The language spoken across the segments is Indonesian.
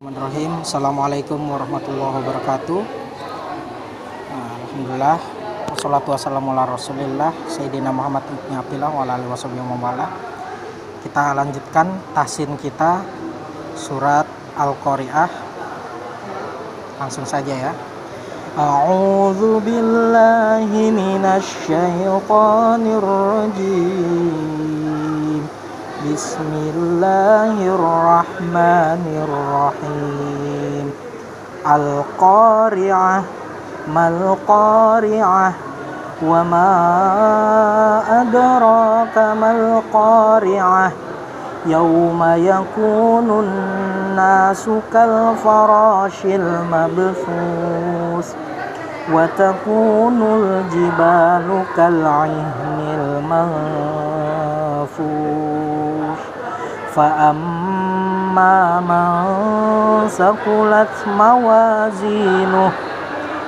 Bismillahirrahmanirrahim. Assalamualaikum warahmatullahi wabarakatuh. Alhamdulillah. Wassalatu wassalamu ala rasulillah Sayyidina Muhammad ibn Abdillah wa ala alihi wasallam. Kita lanjutkan tahsin kita surat Al-Qari'ah. Langsung saja ya. A'udzu billahi minasy syaithanir rajim. Bismillahirrahmanirrahim. Al-Qari'ah mal Qari'ah wa ma adraka mal Qari'ah yauma yakunun nasu kal farashil mabthus wa takunul jibalu kal 'ihnil manfush fa amma man saqulat mawazinuh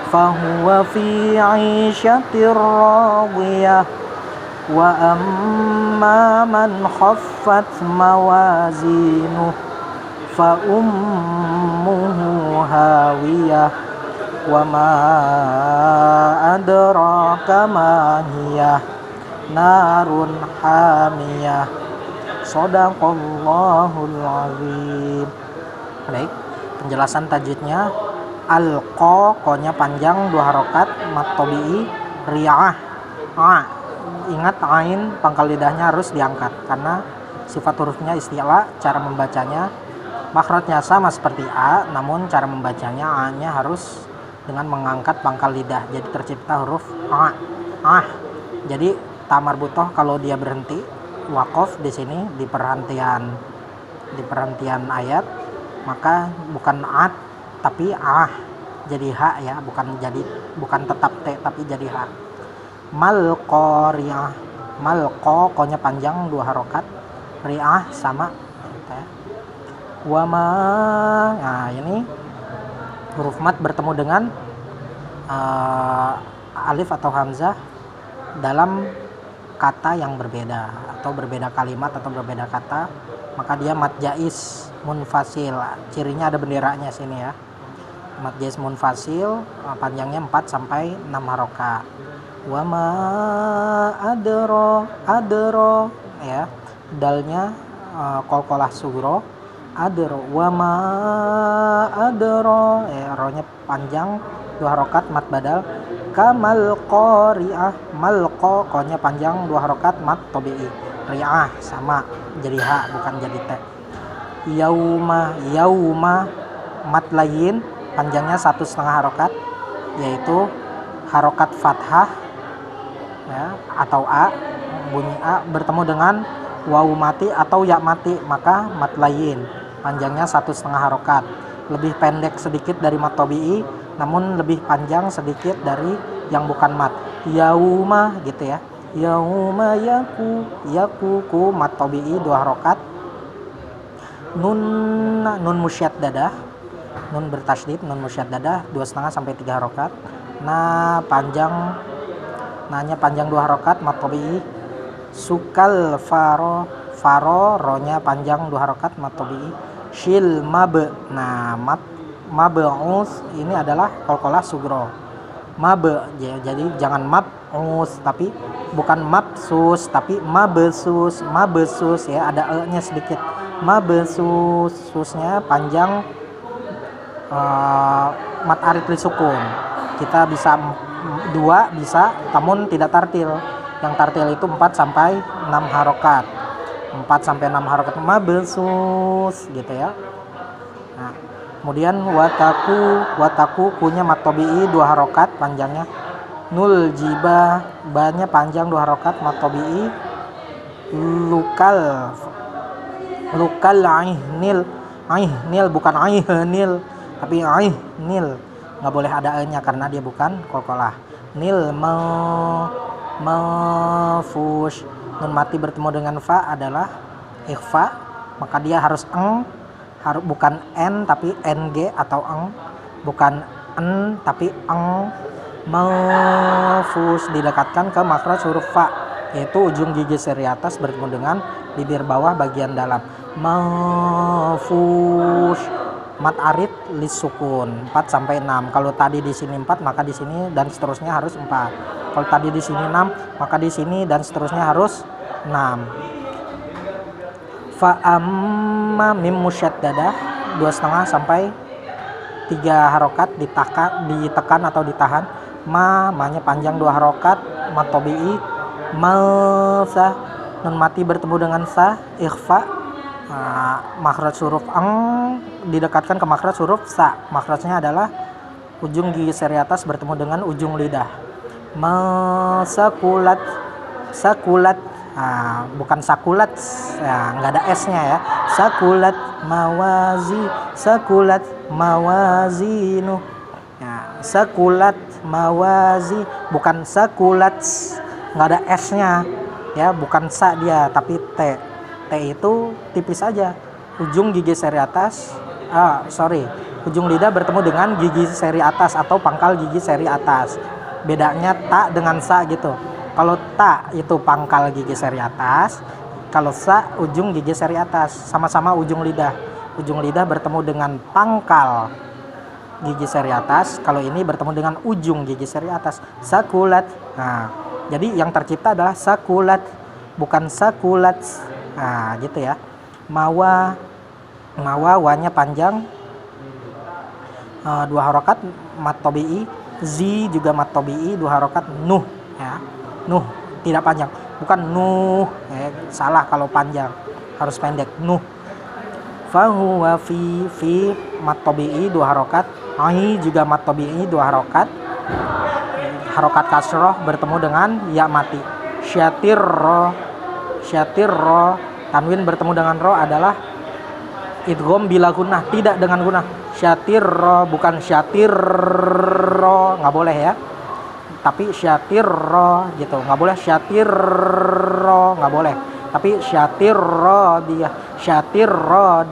fahuwa fi 'ishatir radiyah wa amma man khaffat mawazinuh fa ummuhu hawiyah wa ma adraka ma hiyah narun hamiyah. Shadaqallahul azim. Baik, penjelasan tajwidnya. Ko-nya panjang 2 harokat, mat tabi'i, ri'ah, ingat ain pangkal lidahnya harus diangkat karena sifat hurufnya isti'la. Cara membacanya makhrajnya sama seperti a, namun cara membacanya a-nya harus dengan mengangkat pangkal lidah, jadi tercipta huruf a. Jadi ta marbutoh kalau dia berhenti waqaf di sini di perhentian ayat, maka bukan at tapi jadi ha ya, bukan tetap t tapi jadi ha. Mal Qari'ah, mal ko-nya panjang 2 harokat, ri'ah sama ya. Wa ma, nah ini huruf mat bertemu dengan alif atau hamzah dalam kata yang berbeda atau berbeda kalimat atau berbeda kata, maka dia mat jais munfasil. Cirinya ada benderanya sini ya. Mat jais munfasil, panjangnya 4 sampai 6 harokat. Wa ma adro ya, dalnya qalqalah sugro, adro, wa ma adro ya, ro-nya panjang 2 harokat, mat badal. Kamal Qari'ah, mal ko-nya panjang 2 harokat, mat tabi'i, ri'ah sama jadi ha bukan jadi t. Yauma mat layin, panjangnya 1,5 harokat, yaitu harokat fathah ya, atau a, bunyi a bertemu dengan wawu mati atau ya mati, maka mat layin, panjangnya 1,5 harokat, lebih pendek sedikit dari mat tabi'i namun lebih panjang sedikit dari yang bukan mat. Yauma gitu ya, yauma yaku mat tabi'i 2 harokat. Nun musyaddadah, nun bertasydid, nun musyaddadah 2,5 sampai 3 harokat. Nanya panjang 2 harokat, mat tabi'i. Sukal faro, ro-nya panjang 2 harokat, mat tabi'i. Shil mab, nah mab'us ini adalah qalqalah sugro. Mab, jadi jangan mab'us tapi bukan mabsus tapi mabsus ya, ada e-nya sedikit. Mabsus, susnya panjang mat arid li sukun. Kita bisa 2 bisa, namun tidak tartil. Yang tartil itu 4 sampai 6 harokat. 4 sampai 6 harokat mabsus gitu ya. Nah, kemudian wataku kunya mat tabi'i 2 harokat panjangnya. Nul jiba, ba-nya panjang 2 harokat, mat tabi'i. Lukal aihnil bukan aihnil tapi aihnil, nggak boleh ada e-nya karena dia bukan qalqalah. Nil mafush, nun mati bertemu dengan fa adalah ikhfa, maka dia harus bukan n tapi ng atau bukan n tapi mafus, didekatkan ke makhraj huruf fa, yaitu ujung gigi seri atas bertemu dengan bibir bawah bagian dalam. Mafus, mat arid lisukun 4 sampai 6. Kalau tadi di sini 4 maka di sini dan seterusnya harus 4. Kalau tadi di sini 6 maka di sini dan seterusnya harus 6. Fa amma mim musyaddadah 2,5 sampai 3 harokat ditekan atau ditahan. Ma-nya panjang 2 harokat, mat tabi'i, malsa nun mati bertemu dengan sa, ikhfa. Makhraj huruf ang didekatkan ke makhraj huruf sa. Makhrajnya adalah ujung gigi seri atas bertemu dengan ujung lidah. Sakulat, bukan sakulat, nggak ada s-nya ya. Sakulat mawazinu. Sakulat mawazi, bukan sakulat, nggak ada s-nya ya, bukan sa dia tapi t. T itu tipis aja, ujung gigi seri atas, ujung lidah bertemu dengan gigi seri atas atau pangkal gigi seri atas. Bedanya ta dengan sa gitu. Kalau ta itu pangkal gigi seri atas, kalau sa ujung gigi seri atas, sama-sama ujung lidah. Ujung lidah bertemu dengan pangkal gigi seri atas, kalau ini bertemu dengan ujung gigi seri atas. Sakulat. Nah, jadi yang tercipta adalah sakulat, bukan sakulat. Nah, gitu ya. Mawa wanya panjang 2 harokat, mat tabi'i. Zi juga mat tabi'i 2 harokat. Nuh ya. Nuh tidak panjang, bukan nuh salah kalau panjang, harus pendek. Nuh. Fahuwa fi mat tabi'i 2 harokat. Ai juga mat tabi'i 2 harokat. Harokat kasroh bertemu dengan ya mati. Syatir ro, tanwin bertemu dengan ro adalah idgham bila gunnah, tidak dengan gunnah. Syatir ro, bukan syatir ro, nggak boleh ya, tapi syatir ro gitu, nggak boleh syatir ro, nggak boleh, tapi syatir ro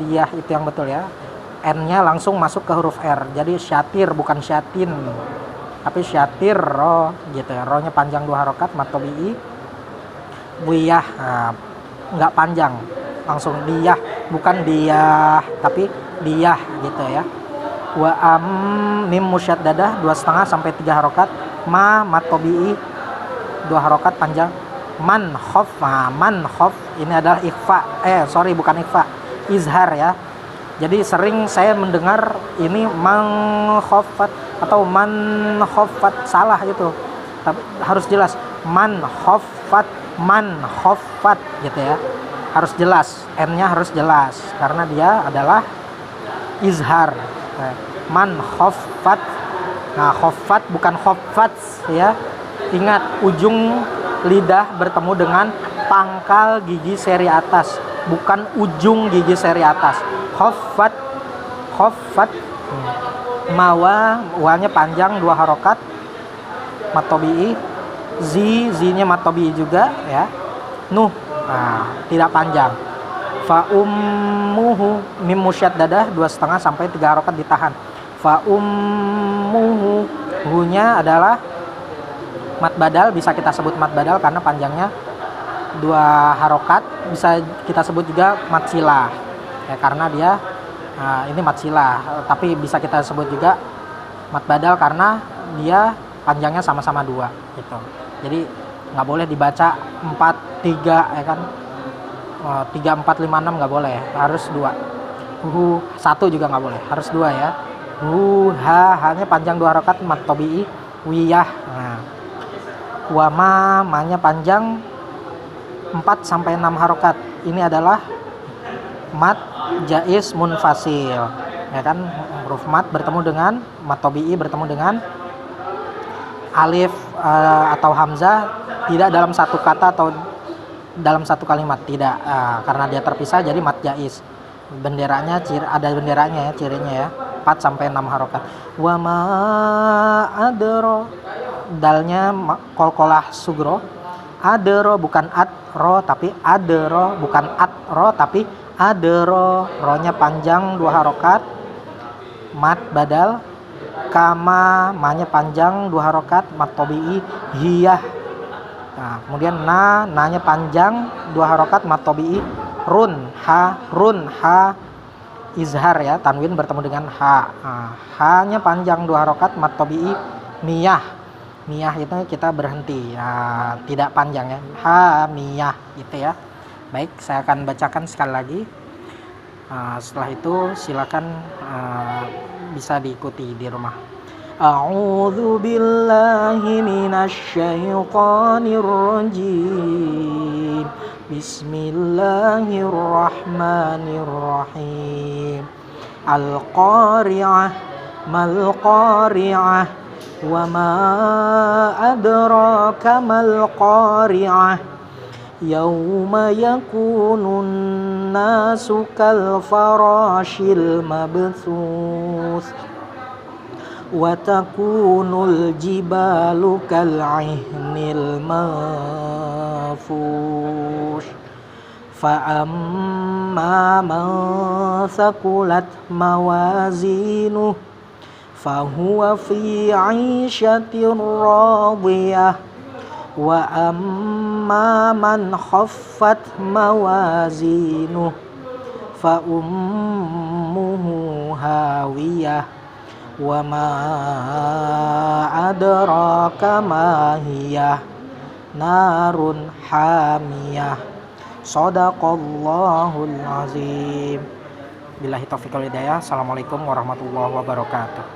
dia itu yang betul ya. N-nya langsung masuk ke huruf R, jadi syatir bukan syatin, tapi syatir ro gitu ya. Ro nya panjang 2 harokat, mat tabi'i. Wiyah, nggak panjang, langsung diyah, bukan diyah tapi diyah gitu ya. Wa mim musyaddadah 2,5 sampai 3 harokat. Mat tabi'i 2 harokat panjang. Man khof ini adalah ikhfa, bukan ikhfa, izhar ya. Jadi sering saya mendengar ini man khofat atau man khofat, salah itu, tapi harus jelas man khofat gitu ya, harus jelas, n-nya harus jelas karena dia adalah izhar. Man khofat, nah khofat bukan khofat ya, ingat ujung lidah bertemu dengan pangkal gigi seri atas, bukan ujung gigi seri atas. Khofat wanya panjang 2 harokat, mat tabi'i. Zi-nya mat tabi'i juga ya. Nuh, tidak panjang. Fa ummuhu mim musyaddadah 2,5 sampai 3 harokat ditahan. Fa ummuhu, hu-nya adalah mat badal, bisa kita sebut mat badal karena panjangnya 2 harokat. Bisa kita sebut juga mat silah ya, karena dia ini mat silah, tapi bisa kita sebut juga mat badal karena dia panjangnya sama-sama 2 gitu. Jadi nggak boleh dibaca 4-3 ya kan, 3-4-5-6 nggak boleh, harus 2. Hu 1 juga nggak boleh, harus 2 ya. Hu ha-nya panjang 2 harokat, mat tabi'i. Wiyah. Wama ma-nya panjang 4 sampai 6 harokat. Ini adalah mat jaiz munfasil ya kan, huruf mat bertemu dengan mat tabi'i bertemu dengan alif atau hamzah, tidak dalam satu kata atau dalam satu kalimat, tidak, karena dia terpisah jadi mat jaiz. Benderanya ada benderanya ya, cirinya ya, 4 sampai 6 harokat. Wa ma adro, dalnya qalqalah sugro. Adro bukan adro tapi adro, bukan adro tapi adro. Ro-nya panjang 2 harokat, mat badal. Kama, ma-nya panjang 2 harokat, mat tabi'i. Hiyah. Nah, kemudian na-nya panjang 2 harokat, mat tabi'i. Run ha izhar ya, tanwin bertemu dengan ha. Nah, ha-nya panjang 2 harokat, mat tabi'i miyah. Miyah itu kita berhenti ya, tidak panjang ya. Ha miyah gitu ya. Baik, saya akan bacakan sekali lagi. Setelah itu silakan bisa diikuti di rumah. A'udzu billahi minasy syaithanir rajim. Bismillahirrahmanirrahim. Al-qari'ah mal qari'ah wa ma adraka mal qari'ah. Yauma yakunun nasu kal farashil mabthus wa takunul jibalu kal ihnil manfush fa amma man thaqulat mawazinuh fa huwa fi 'ishatin radiyah wa amma man khaffat mawazinuh fa ummuhu hawiyah wa ma adraka ma hiyah narun hamiyah. Shadaqallahul azim. Billahi taufiq wal hidayah. Assalamualaikum warahmatullahi wabarakatuh.